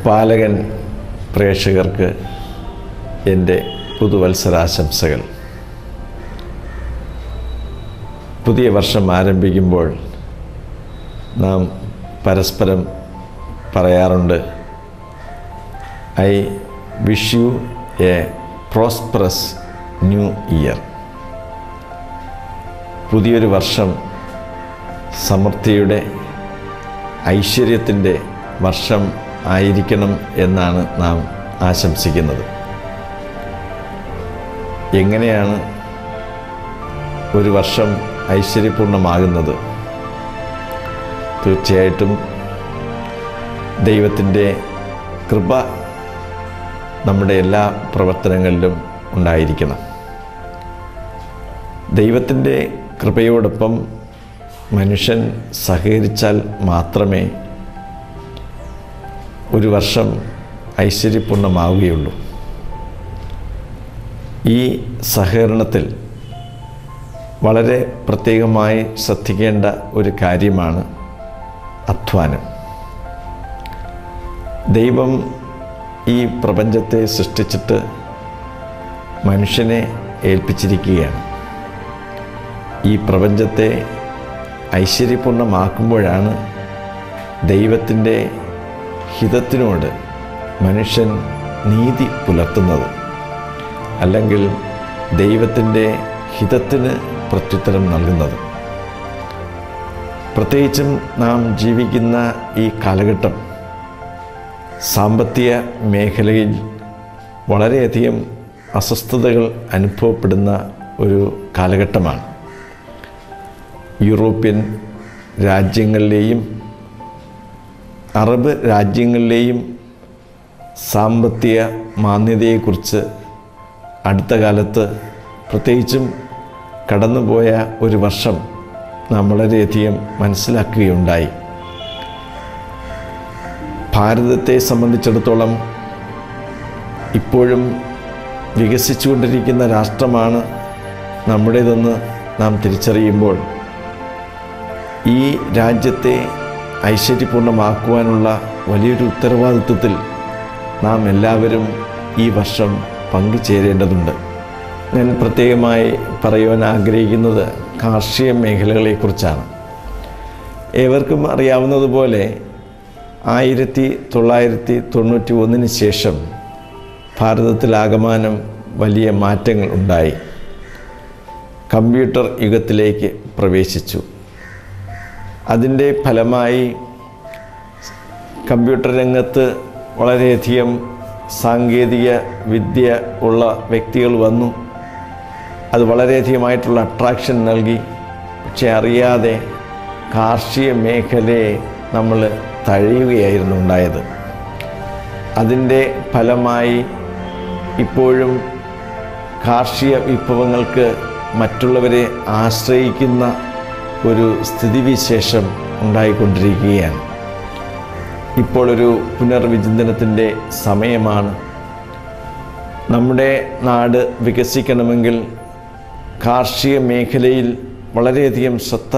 പാലകൻ പ്രേക്ഷകർക്ക് എൻ്റെ പുതുവത്സരാശംസകൾ. പുതിയ വർഷം ആരംഭിക്കുമ്പോൾ നാം പരസ്പരം പറയാറുണ്ട്, I wish you A prosperous new year. പുതിയൊരു വർഷം സമൃദ്ധിയുടെ, ഐശ്വര്യത്തിൻ്റെ വർഷം ആയിരിക്കണം എന്നാണ് നാം ആശംസിക്കുന്നത്. എങ്ങനെയാണ് ഒരു വർഷം ഐശ്വര്യപൂർണ്ണമാകുന്നത്? തീർച്ചയായിട്ടും ദൈവത്തിൻ്റെ കൃപ നമ്മുടെ എല്ലാ പ്രവർത്തനങ്ങളിലും ഉണ്ടായിരിക്കണം. ദൈവത്തിൻ്റെ കൃപയോടൊപ്പം മനുഷ്യൻ സഹകരിച്ചാൽ മാത്രമേ ഒരു വർഷം ഐശ്വര്യപൂർണ്ണമാവുകയുള്ളൂ. ഈ സഹകരണത്തിൽ വളരെ പ്രത്യേകമായി ശ്രദ്ധിക്കേണ്ട ഒരു കാര്യമാണ് അധ്വാനം. ദൈവം ഈ പ്രപഞ്ചത്തെ സൃഷ്ടിച്ചിട്ട് മനുഷ്യനെ ഏൽപ്പിച്ചിരിക്കുകയാണ്. ഈ പ്രപഞ്ചത്തെ ഐശ്വര്യപൂർണ്ണമാക്കുമ്പോഴാണ് ദൈവത്തിൻ്റെ ഹിതത്തിനോട് മനുഷ്യൻ നീതി പുലർത്തുന്നത്. അല്ലെങ്കിൽ ദൈവത്തിൻ്റെ ഹിതത്തിന് പ്രത്യുത്തരം നൽകുന്നത്. പ്രത്യേകിച്ചും നാം ജീവിക്കുന്ന ഈ കാലഘട്ടം സാമ്പത്തിക മേഖലയിൽ വളരെയധികം അസ്വസ്ഥതകൾ അനുഭവപ്പെടുന്ന ഒരു കാലഘട്ടമാണ്. യൂറോപ്യൻ രാജ്യങ്ങളിലെയും അറബ് രാജ്യങ്ങളിലെയും സാമ്പത്തിക മാന്ദ്യതയെക്കുറിച്ച് അടുത്ത കാലത്ത് പ്രത്യേകിച്ചും കടന്നുപോയ ഒരു വർഷം നാം വളരെയധികം മനസ്സിലാക്കുകയുണ്ടായി. ഭാരതത്തെ സംബന്ധിച്ചിടത്തോളം ഇപ്പോഴും വികസിച്ചുകൊണ്ടിരിക്കുന്ന രാഷ്ട്രമാണ് നമ്മുടേതെന്ന് നാം തിരിച്ചറിയുമ്പോൾ ഈ രാജ്യത്തെ ഐശ്വര്യപൂർണ്ണമാക്കുവാനുള്ള വലിയൊരു ഉത്തരവാദിത്വത്തിൽ നാം എല്ലാവരും ഈ വർഷം പങ്കുചേരേണ്ടതുണ്ട്. ഞാൻ പ്രത്യേകമായി പറയുവാൻ ആഗ്രഹിക്കുന്നത് കാർഷിക മേഖലകളെക്കുറിച്ചാണ്. ഏവർക്കും അറിയാവുന്നതുപോലെ 1991 ശേഷം ഭാരതത്തിലാകമാനം വലിയ മാറ്റങ്ങൾ ഉണ്ടായി. കമ്പ്യൂട്ടർ യുഗത്തിലേക്ക് പ്രവേശിച്ചു. അതിൻ്റെ ഫലമായി കമ്പ്യൂട്ടർ രംഗത്ത് വളരെയധികം സാങ്കേതിക വിദ്യ ഉള്ള വ്യക്തികൾ വന്നു. അത് വളരെയധികമായിട്ടുള്ള അട്രാക്ഷൻ നൽകി. പക്ഷെ അറിയാതെ കാർഷിക മേഖലയെ നമ്മൾ തഴയുകയായിരുന്നു ഉണ്ടായത്. അതിൻ്റെ ഫലമായി ഇപ്പോഴും കാർഷിക വിഭവങ്ങൾക്ക് മറ്റുള്ളവരെ ആശ്രയിക്കുന്ന ഒരു സ്ഥിതിവിശേഷം ഉണ്ടായിക്കൊണ്ടിരിക്കുകയാണ്. ഇപ്പോൾ ഒരു പുനർവിചിന്തനത്തിൻ്റെ സമയമാണ്. നമ്മുടെ നാട് വികസിക്കണമെങ്കിൽ കാർഷിക മേഖലയിൽ വളരെയധികം ശ്രദ്ധ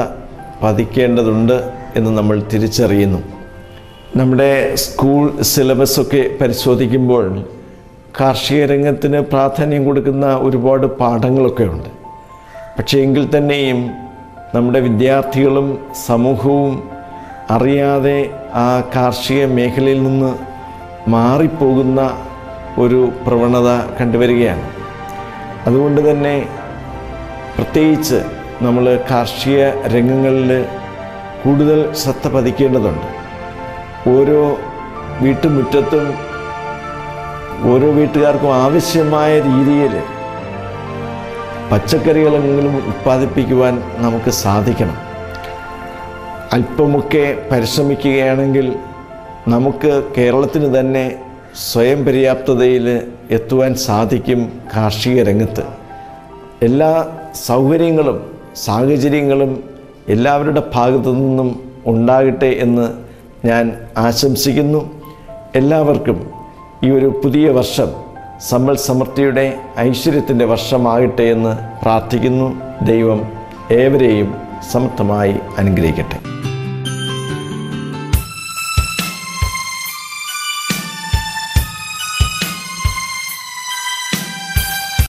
പതിക്കേണ്ടതുണ്ട് എന്ന് നമ്മൾ തിരിച്ചറിയുന്നു. നമ്മുടെ സ്കൂൾ സിലബസൊക്കെ പരിശോധിക്കുമ്പോൾ കാർഷിക രംഗത്തിന് പ്രാധാന്യം കൊടുക്കുന്ന ഒരുപാട് പാഠങ്ങളൊക്കെ ഉണ്ട്. പക്ഷേ എങ്കിൽ തന്നെയും നമ്മുടെ വിദ്യാർത്ഥികളും സമൂഹവും അറിയാതെ ആ കാർഷിക മേഖലയിൽ നിന്ന് മാറിപ്പോകുന്ന ഒരു പ്രവണത കണ്ടുവരികയാണ്. അതുകൊണ്ട് തന്നെ പ്രത്യേകിച്ച് നമ്മൾ കാർഷിക രംഗങ്ങളിൽ കൂടുതൽ ശ്രദ്ധ പതിക്കേണ്ടതുണ്ട്. ഓരോ വീട്ടുമുറ്റത്തും ഓരോ വീട്ടുകാർക്കും ആവശ്യമായ രീതിയിൽ പച്ചക്കറികളെങ്കിലും ഉൽപ്പാദിപ്പിക്കുവാൻ നമുക്ക് സാധിക്കണം. അല്പമൊക്കെ പരിശ്രമിക്കുകയാണെങ്കിൽ നമുക്ക് കേരളത്തിന് തന്നെ സ്വയം പര്യാപ്തതയിൽ എത്തുവാൻ സാധിക്കും. കാർഷിക രംഗത്ത് എല്ലാ സൗകര്യങ്ങളും സാഹചര്യങ്ങളും എല്ലാവരുടെ ഭാഗത്തു നിന്നും ഉണ്ടാകട്ടെ എന്ന് ഞാൻ ആശംസിക്കുന്നു. എല്ലാവർക്കും ഈ ഒരു പുതിയ വർഷം സമ്പൽ സമൃദ്ധിയുടെ ഐശ്വര്യത്തിൻ്റെ വർഷമാകട്ടെ എന്ന് പ്രാർത്ഥിക്കുന്നു. ദൈവം ഏവരെയും സമർത്ഥമായി അനുഗ്രഹിക്കട്ടെ.